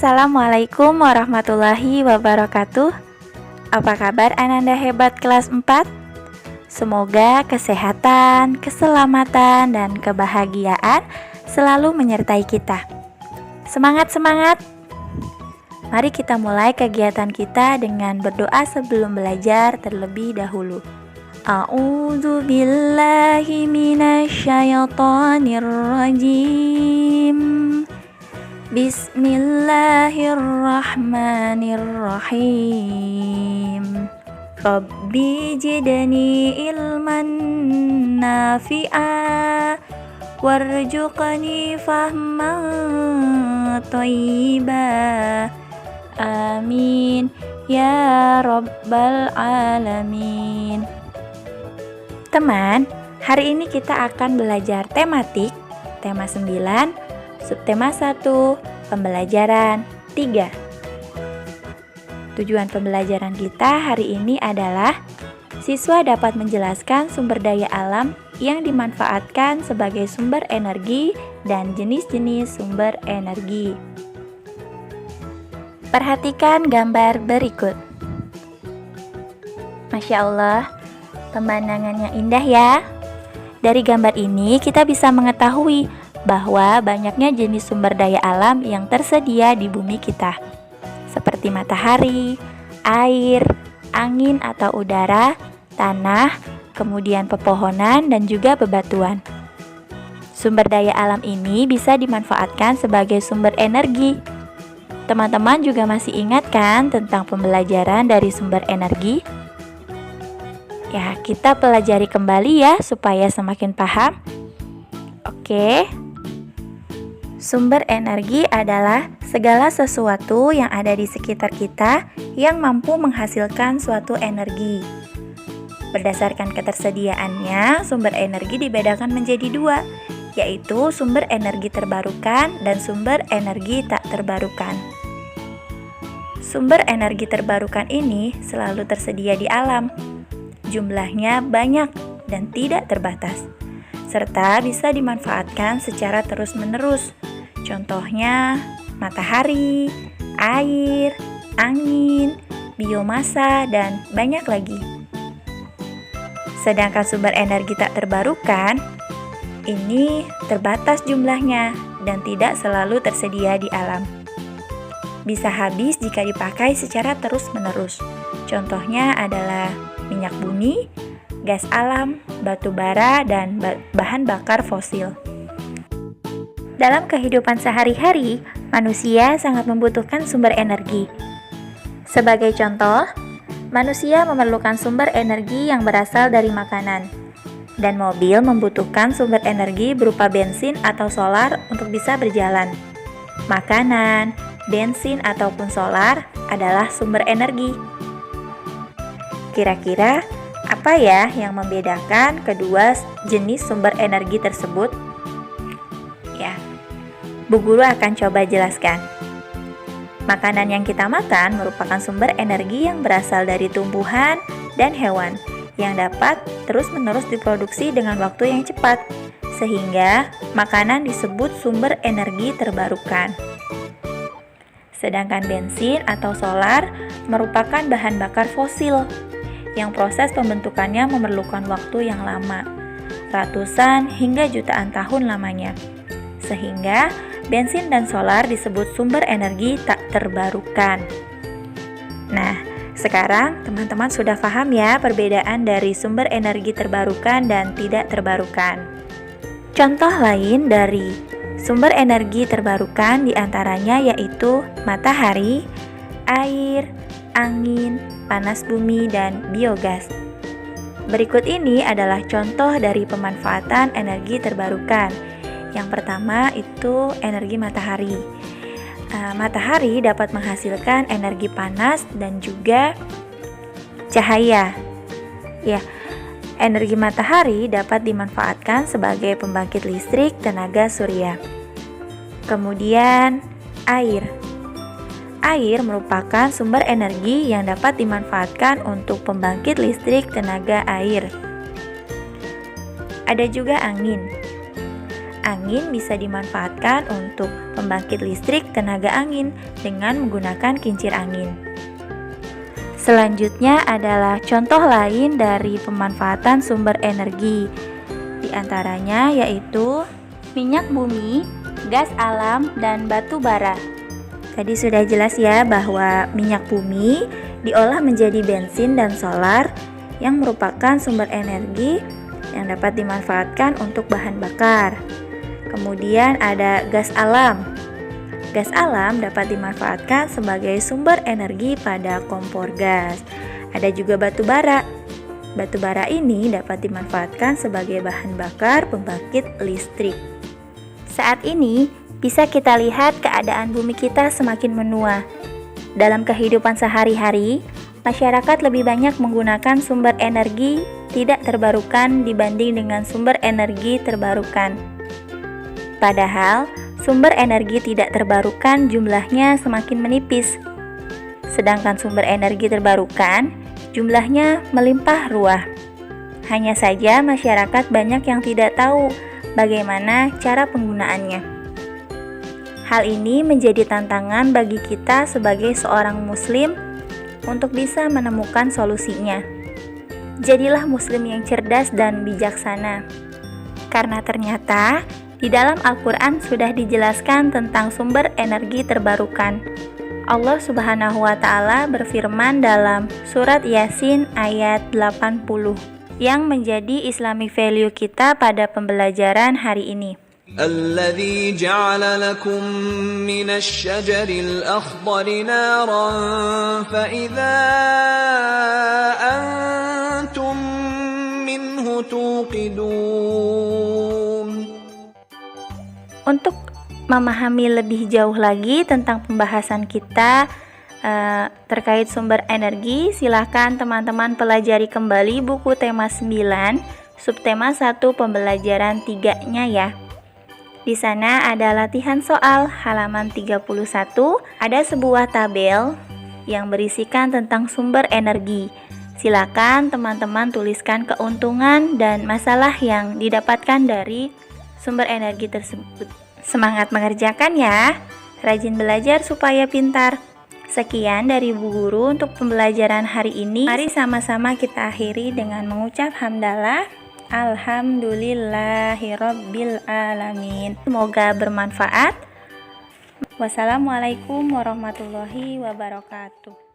Assalamualaikum warahmatullahi wabarakatuh. Apa kabar Ananda hebat kelas 4? Semoga kesehatan, keselamatan, dan kebahagiaan selalu menyertai kita. Semangat-semangat! Mari kita mulai kegiatan kita dengan berdoa sebelum belajar terlebih dahulu. A'udzu billahi minasyaitonir rajim. Bismillahirrahmanirrahim. Rabbi jidni ilman nafi'a warzuqni fahman thayyiba. Amin ya rabbal alamin. Teman, hari ini kita akan belajar tematik, tema 9, subtema 1, pembelajaran 3. Tujuan pembelajaran kita hari ini adalah siswa dapat menjelaskan sumber daya alam yang dimanfaatkan sebagai sumber energi dan jenis-jenis sumber energi. Perhatikan gambar berikut. Masya Allah, pemandangan yang indah ya. Dari gambar ini kita bisa mengetahui bahwa banyaknya jenis sumber daya alam yang tersedia di bumi kita, seperti matahari, air, angin atau udara, tanah, kemudian pepohonan, dan juga bebatuan. Sumber daya alam ini bisa dimanfaatkan sebagai sumber energi. Teman-teman juga masih ingat kan tentang pembelajaran dari sumber energi? Ya, kita pelajari kembali ya supaya semakin paham. Oke. Sumber energi adalah segala sesuatu yang ada di sekitar kita yang mampu menghasilkan suatu energi. Berdasarkan ketersediaannya, sumber energi dibedakan menjadi dua, yaitu sumber energi terbarukan dan sumber energi tak terbarukan. Sumber energi terbarukan ini selalu tersedia di alam. Jumlahnya banyak dan tidak terbatas, serta bisa dimanfaatkan secara terus-menerus. Contohnya matahari, air, angin, biomasa, dan banyak lagi. Sedangkan sumber energi tak terbarukan ini terbatas jumlahnya dan tidak selalu tersedia di alam. Bisa habis jika dipakai secara terus-menerus. Contohnya adalah minyak bumi, gas alam, batu bara, dan bahan bakar fosil. Dalam kehidupan sehari-hari, manusia sangat membutuhkan sumber energi. Sebagai contoh, manusia memerlukan sumber energi yang berasal dari makanan, dan mobil membutuhkan sumber energi berupa bensin atau solar untuk bisa berjalan. Makanan, bensin, ataupun solar adalah sumber energi. Kira-kira apa ya yang membedakan kedua jenis sumber energi tersebut? Ya, Bu Guru akan coba jelaskan. Makanan yang kita makan merupakan sumber energi yang berasal dari tumbuhan dan hewan yang dapat terus-menerus diproduksi dengan waktu yang cepat, sehingga makanan disebut sumber energi terbarukan. Sedangkan bensin atau solar merupakan bahan bakar fosil yang proses pembentukannya memerlukan waktu yang lama, ratusan hingga jutaan tahun lamanya. Sehingga bensin dan solar disebut sumber energi tak terbarukan. Nah, sekarang teman-teman sudah paham ya perbedaan dari sumber energi terbarukan dan tidak terbarukan. Contoh lain dari sumber energi terbarukan diantaranya yaitu matahari, air, angin, panas bumi, dan biogas. Berikut ini adalah contoh dari pemanfaatan energi terbarukan. Yang pertama itu energi matahari. Matahari dapat menghasilkan energi panas dan juga cahaya. Ya, energi matahari dapat dimanfaatkan sebagai pembangkit listrik tenaga surya. Kemudian air. Air merupakan sumber energi yang dapat dimanfaatkan untuk pembangkit listrik tenaga air. Ada juga angin. Angin bisa dimanfaatkan untuk pembangkit listrik tenaga angin dengan menggunakan kincir angin. Selanjutnya adalah contoh lain dari pemanfaatan sumber energi. Di antaranya yaitu minyak bumi, gas alam, dan batu bara. Tadi sudah jelas ya bahwa minyak bumi diolah menjadi bensin dan solar yang merupakan sumber energi yang dapat dimanfaatkan untuk bahan bakar. Kemudian ada gas alam. Gas alam dapat dimanfaatkan sebagai sumber energi pada kompor gas. Ada juga batu bara. Batu bara ini dapat dimanfaatkan sebagai bahan bakar pembangkit listrik. Saat ini, bisa kita lihat keadaan bumi kita semakin menua. Dalam kehidupan sehari-hari, masyarakat lebih banyak menggunakan sumber energi tidak terbarukan dibanding dengan sumber energi terbarukan. Padahal, sumber energi tidak terbarukan jumlahnya semakin menipis. Sedangkan sumber energi terbarukan jumlahnya melimpah ruah. Hanya saja masyarakat banyak yang tidak tahu bagaimana cara penggunaannya. Hal ini menjadi tantangan bagi kita sebagai seorang muslim untuk bisa menemukan solusinya. Jadilah muslim yang cerdas dan bijaksana. Karena ternyata di dalam Al-Quran sudah dijelaskan tentang sumber energi terbarukan. Allah Subhanahu wa Ta'ala berfirman dalam surat Yasin ayat 80 yang menjadi Islamic value kita pada pembelajaran hari ini. الذي جعل لكم من الشجر الأخضر نارا فإذا أنتم منه توقدون. Untuk memahami lebih jauh lagi tentang pembahasan kita terkait sumber energi, silakan teman-teman pelajari kembali buku tema 9, subtema 1 pembelajaran 3-nya ya. Di sana ada latihan soal halaman 31, ada sebuah tabel yang berisikan tentang sumber energi. Silakan teman-teman tuliskan keuntungan dan masalah yang didapatkan dari sumber energi tersebut. Semangat mengerjakan ya, rajin belajar supaya pintar. Sekian dari Bu Guru untuk pembelajaran hari ini. Mari sama-sama kita akhiri dengan mengucap hamdalah. Alhamdulillahirabbil alamin. Semoga bermanfaat. Wassalamualaikum warahmatullahi wabarakatuh.